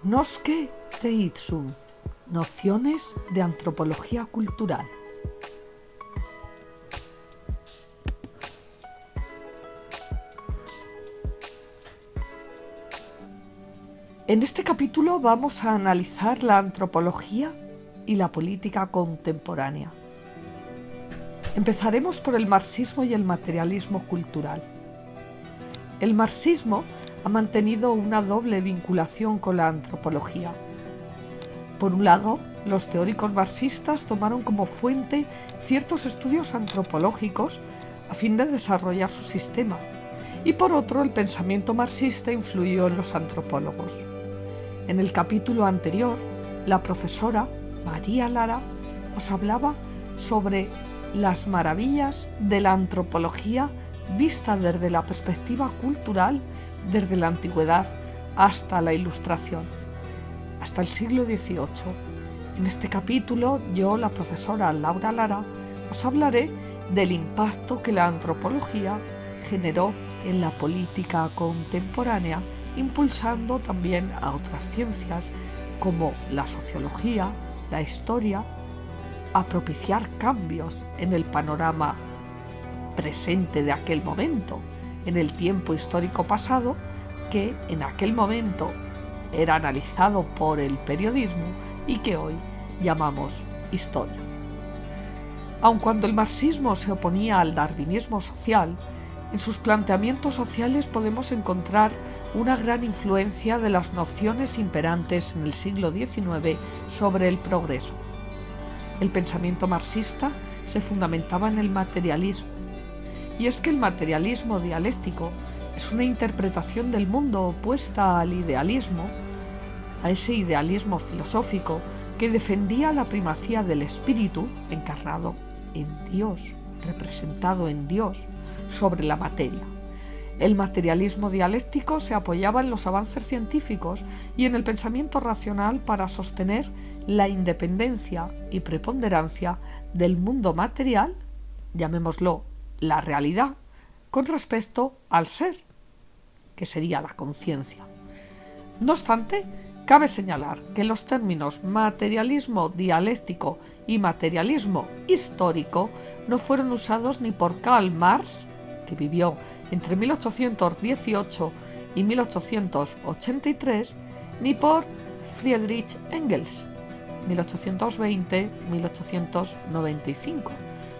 Nosce Teitzum, nociones de antropología cultural. En este capítulo vamos a analizar la antropología y la política contemporánea. Empezaremos por el marxismo y el materialismo cultural. El marxismo ha mantenido una doble vinculación con la antropología. Por un lado, los teóricos marxistas tomaron como fuente ciertos estudios antropológicos a fin de desarrollar su sistema, y por otro, el pensamiento marxista influyó en los antropólogos. En el capítulo anterior, la profesora María Lara os hablaba sobre las maravillas de la antropología vista desde la perspectiva cultural, desde la antigüedad hasta la Ilustración, hasta el siglo XVIII. En este capítulo, yo, la profesora Laura Lara, os hablaré del impacto que la antropología generó en la política contemporánea, impulsando también a otras ciencias como la sociología, la historia, a propiciar cambios en el panorama presente de aquel momento, en el tiempo histórico pasado, que en aquel momento era analizado por el periodismo y que hoy llamamos historia. Aun cuando el marxismo se oponía al darwinismo social, en sus planteamientos sociales podemos encontrar una gran influencia de las nociones imperantes en el siglo XIX sobre el progreso. El pensamiento marxista se fundamentaba en el materialismo, y es que el materialismo dialéctico es una interpretación del mundo opuesta al idealismo, a ese idealismo filosófico que defendía la primacía del espíritu encarnado en Dios, representado en Dios, sobre la materia. El materialismo dialéctico se apoyaba en los avances científicos y en el pensamiento racional para sostener la independencia y preponderancia del mundo material, llamémoslo la realidad, con respecto al ser, que sería la conciencia. No obstante, cabe señalar que los términos materialismo dialéctico y materialismo histórico no fueron usados ni por Karl Marx, que vivió entre 1818 y 1883, ni por Friedrich Engels, 1820-1895,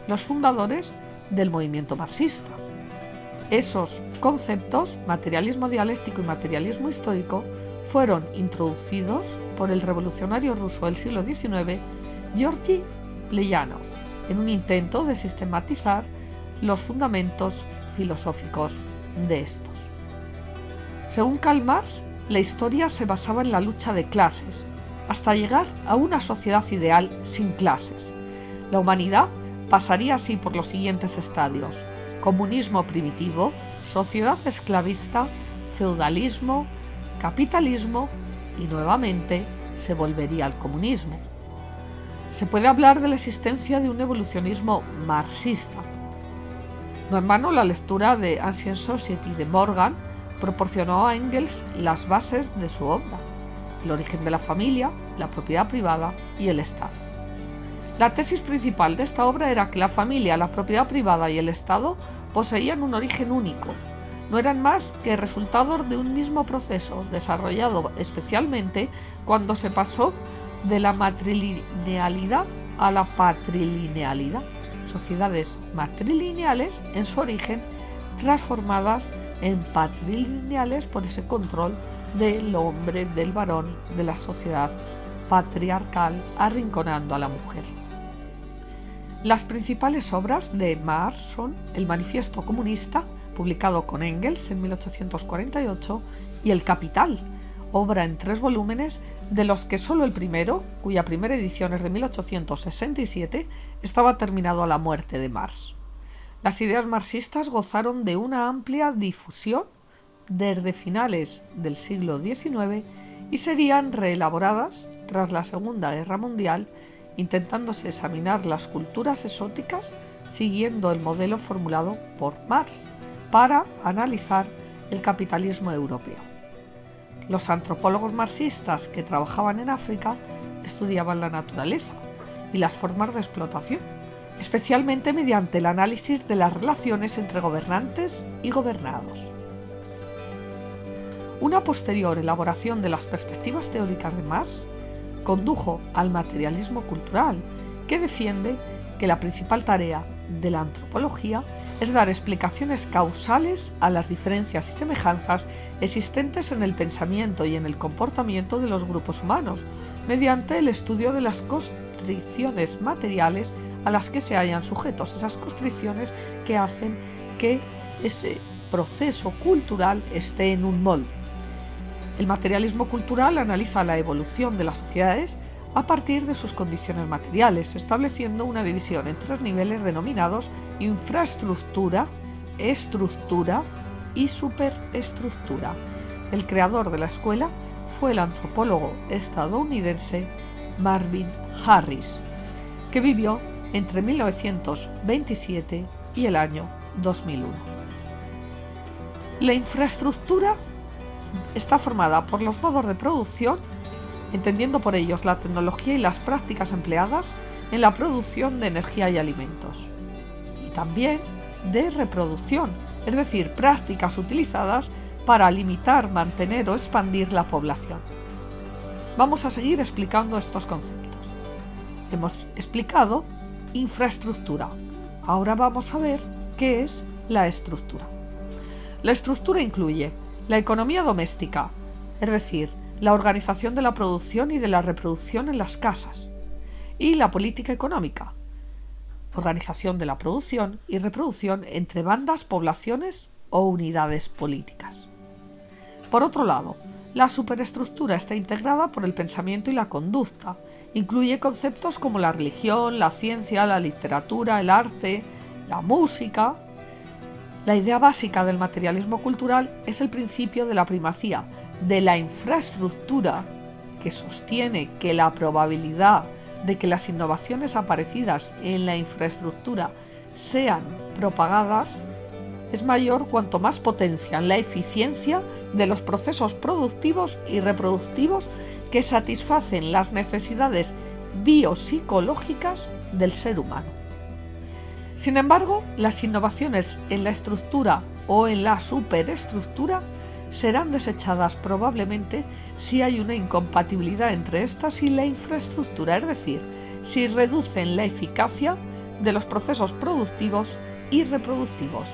los fundadores del movimiento marxista. Esos conceptos, materialismo dialéctico y materialismo histórico, fueron introducidos por el revolucionario ruso del siglo XIX, Georgy Plejánov, en un intento de sistematizar los fundamentos filosóficos de estos. Según Karl Marx, la historia se basaba en la lucha de clases, hasta llegar a una sociedad ideal sin clases. La humanidad pasaría así por los siguientes estadios: comunismo primitivo, sociedad esclavista, feudalismo, capitalismo y nuevamente se volvería al comunismo. Se puede hablar de la existencia de un evolucionismo marxista. No en vano, la lectura de Ancient Society de Morgan proporcionó a Engels las bases de su obra: el origen de la familia, la propiedad privada y el Estado. La tesis principal de esta obra era que la familia, la propiedad privada y el Estado poseían un origen único. No eran más que resultados de un mismo proceso, desarrollado especialmente cuando se pasó de la matrilinealidad a la patrilinealidad. Sociedades matrilineales en su origen, transformadas en patrilineales por ese control del hombre, del varón, de la sociedad patriarcal, arrinconando a la mujer. Las principales obras de Marx son el Manifiesto Comunista, publicado con Engels en 1848, y El Capital, obra en 3 volúmenes, de los que solo el primero, cuya primera edición es de 1867, estaba terminado a la muerte de Marx. Las ideas marxistas gozaron de una amplia difusión desde finales del siglo XIX y serían reelaboradas tras la Segunda Guerra Mundial, intentándose examinar las culturas exóticas siguiendo el modelo formulado por Marx para analizar el capitalismo europeo. Los antropólogos marxistas que trabajaban en África estudiaban la naturaleza y las formas de explotación, especialmente mediante el análisis de las relaciones entre gobernantes y gobernados. Una posterior elaboración de las perspectivas teóricas de Marx condujo al materialismo cultural, que defiende que la principal tarea de la antropología es dar explicaciones causales a las diferencias y semejanzas existentes en el pensamiento y en el comportamiento de los grupos humanos, mediante el estudio de las constricciones materiales a las que se hallan sujetos, esas constricciones que hacen que ese proceso cultural esté en un molde. El materialismo cultural analiza la evolución de las sociedades a partir de sus condiciones materiales, estableciendo una división en tres niveles denominados infraestructura, estructura y superestructura. El creador de la escuela fue el antropólogo estadounidense Marvin Harris, que vivió entre 1927 y el año 2001. La infraestructura está formada por los modos de producción, entendiendo por ellos la tecnología y las prácticas empleadas en la producción de energía y alimentos, y también de reproducción, es decir, prácticas utilizadas para limitar, mantener o expandir la población. Vamos a seguir explicando estos conceptos. Hemos explicado infraestructura. Ahora vamos a ver qué es la estructura. La estructura incluye la economía doméstica, es decir, la organización de la producción y de la reproducción en las casas, y la política económica, organización de la producción y reproducción entre bandas, poblaciones o unidades políticas. Por otro lado, la superestructura está integrada por el pensamiento y la conducta. Incluye conceptos como la religión, la ciencia, la literatura, el arte, la música. La idea básica del materialismo cultural es el principio de la primacía de la infraestructura, que sostiene que la probabilidad de que las innovaciones aparecidas en la infraestructura sean propagadas es mayor cuanto más potencian la eficiencia de los procesos productivos y reproductivos que satisfacen las necesidades biopsicológicas del ser humano. Sin embargo, las innovaciones en la estructura o en la superestructura serán desechadas probablemente si hay una incompatibilidad entre estas y la infraestructura, es decir, si reducen la eficacia de los procesos productivos y reproductivos.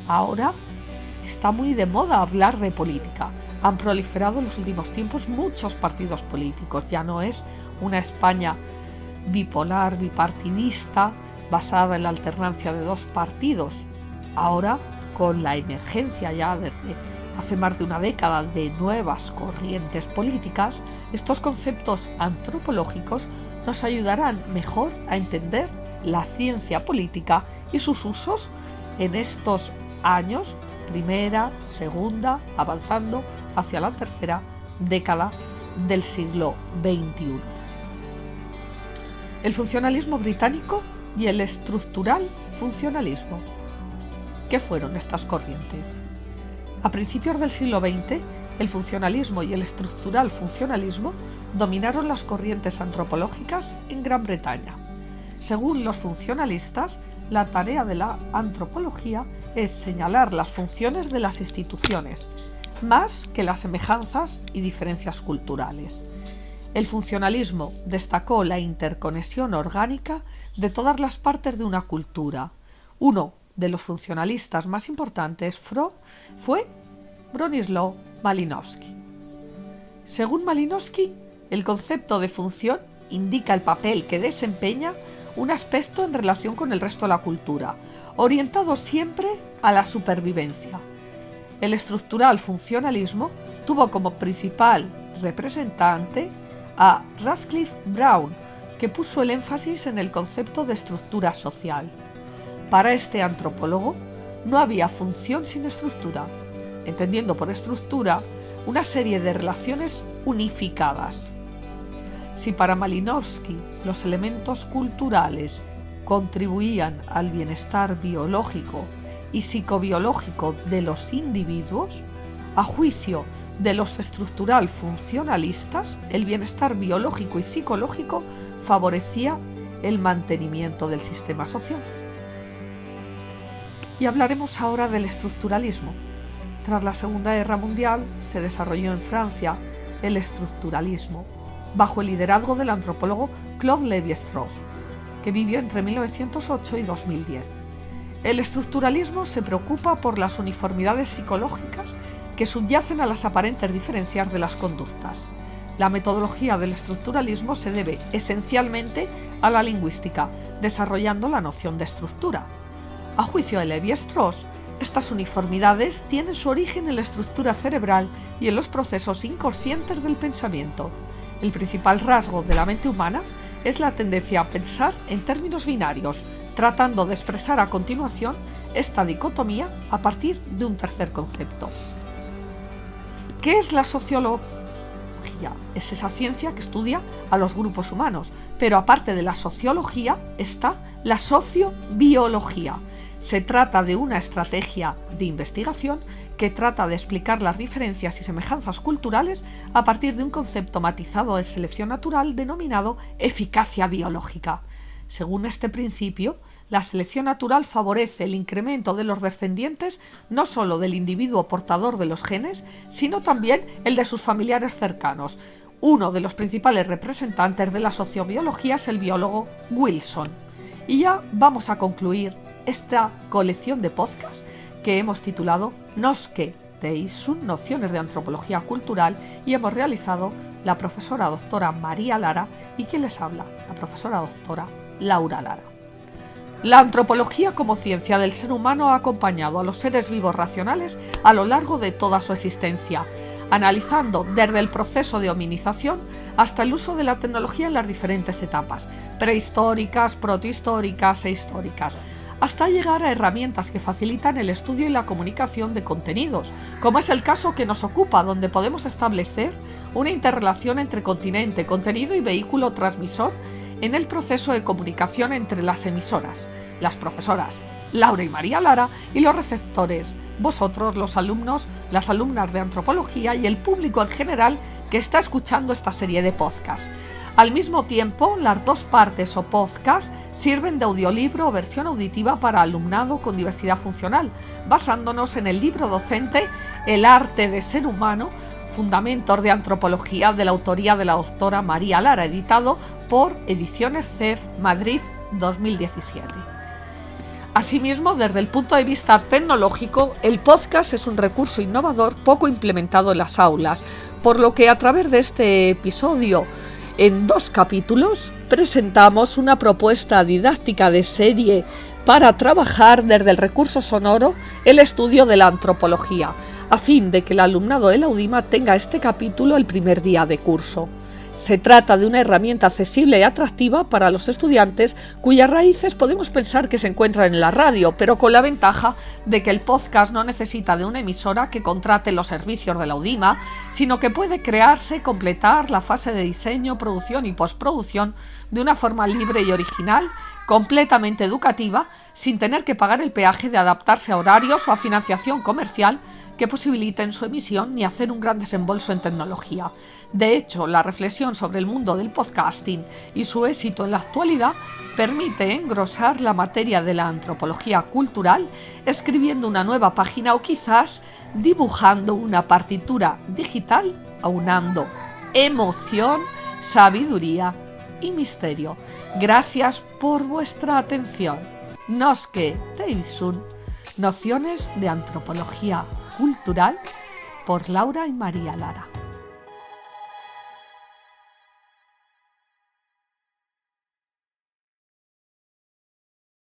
Ahora está muy de moda hablar de política. Han proliferado en los últimos tiempos muchos partidos políticos. Ya no es una España bipolar, bipartidista, basada en la alternancia de dos partidos. Ahora, con la emergencia ya desde hace más de una década de nuevas corrientes políticas, estos conceptos antropológicos nos ayudarán mejor a entender la ciencia política y sus usos en estos años, primera, segunda, avanzando hacia la tercera década del siglo XXI. El funcionalismo británico y el estructural funcionalismo. ¿Qué fueron estas corrientes? A principios del siglo XX, el funcionalismo y el estructural funcionalismo dominaron las corrientes antropológicas en Gran Bretaña. Según los funcionalistas, la tarea de la antropología es señalar las funciones de las instituciones, más que las semejanzas y diferencias culturales. El funcionalismo destacó la interconexión orgánica de todas las partes de una cultura. Uno de los funcionalistas más importantes fue Bronislaw Malinowski. Según Malinowski, el concepto de función indica el papel que desempeña un aspecto en relación con el resto de la cultura, orientado siempre a la supervivencia. El estructural funcionalismo tuvo como principal representante a Radcliffe Brown, que puso el énfasis en el concepto de estructura social. Para este antropólogo, no había función sin estructura, entendiendo por estructura una serie de relaciones unificadas. Si para Malinowski los elementos culturales contribuían al bienestar biológico y psicobiológico de los individuos, a juicio de los estructural funcionalistas, el bienestar biológico y psicológico favorecía el mantenimiento del sistema social. Y hablaremos ahora del estructuralismo. Tras la Segunda Guerra Mundial se desarrolló en Francia el estructuralismo, bajo el liderazgo del antropólogo Claude Lévi-Strauss, que vivió entre 1908 y 2010. El estructuralismo se preocupa por las uniformidades psicológicas que subyacen a las aparentes diferencias de las conductas. La metodología del estructuralismo se debe esencialmente a la lingüística, desarrollando la noción de estructura. A juicio de Lévi-Strauss, estas uniformidades tienen su origen en la estructura cerebral y en los procesos inconscientes del pensamiento. El principal rasgo de la mente humana es la tendencia a pensar en términos binarios, tratando de expresar a continuación esta dicotomía a partir de un tercer concepto. ¿Qué es la sociología? Es esa ciencia que estudia a los grupos humanos, pero aparte de la sociología está la sociobiología. Se trata de una estrategia de investigación que trata de explicar las diferencias y semejanzas culturales a partir de un concepto matizado de selección natural denominado eficacia biológica. Según este principio, la selección natural favorece el incremento de los descendientes no solo del individuo portador de los genes, sino también el de sus familiares cercanos. Uno de los principales representantes de la sociobiología es el biólogo Wilson. Y ya vamos a concluir esta colección de podcasts que hemos titulado Nosque Teisun, nociones de antropología cultural, y hemos realizado la profesora doctora María Lara y quien les habla, la profesora doctora Laura Lara. La antropología como ciencia del ser humano ha acompañado a los seres vivos racionales a lo largo de toda su existencia, analizando desde el proceso de hominización hasta el uso de la tecnología en las diferentes etapas, prehistóricas, protohistóricas e históricas, hasta llegar a herramientas que facilitan el estudio y la comunicación de contenidos, como es el caso que nos ocupa, donde podemos establecer una interrelación entre continente, contenido y vehículo transmisor en el proceso de comunicación entre las emisoras, las profesoras Laura y María Lara, y los receptores, vosotros, los alumnos, las alumnas de antropología y el público en general que está escuchando esta serie de podcasts. Al mismo tiempo, las dos partes o podcasts sirven de audiolibro o versión auditiva para alumnado con diversidad funcional, basándonos en el libro docente El arte de ser humano, Fundamentos de Antropología, de la autoría de la doctora María Lara, editado por Ediciones CEF Madrid 2017. Asimismo, desde el punto de vista tecnológico, el podcast es un recurso innovador poco implementado en las aulas, por lo que a través de este episodio, en 2 capítulos, presentamos una propuesta didáctica de serie para trabajar desde el recurso sonoro el estudio de la antropología, a fin de que el alumnado de la UDIMA tenga este capítulo el primer día de curso. Se trata de una herramienta accesible y atractiva para los estudiantes cuyas raíces podemos pensar que se encuentran en la radio, pero con la ventaja de que el podcast no necesita de una emisora que contrate los servicios de la UDIMA, sino que puede crearse y completar la fase de diseño, producción y postproducción de una forma libre y original, completamente educativa, sin tener que pagar el peaje de adaptarse a horarios o a financiación comercial que posibiliten su emisión ni hacer un gran desembolso en tecnología. De hecho, la reflexión sobre el mundo del podcasting y su éxito en la actualidad permite engrosar la materia de la antropología cultural, escribiendo una nueva página o quizás dibujando una partitura digital, aunando emoción, sabiduría y misterio. Gracias por vuestra atención. Nosque Teisun, nociones de antropología cultural, por Laura y María Lara.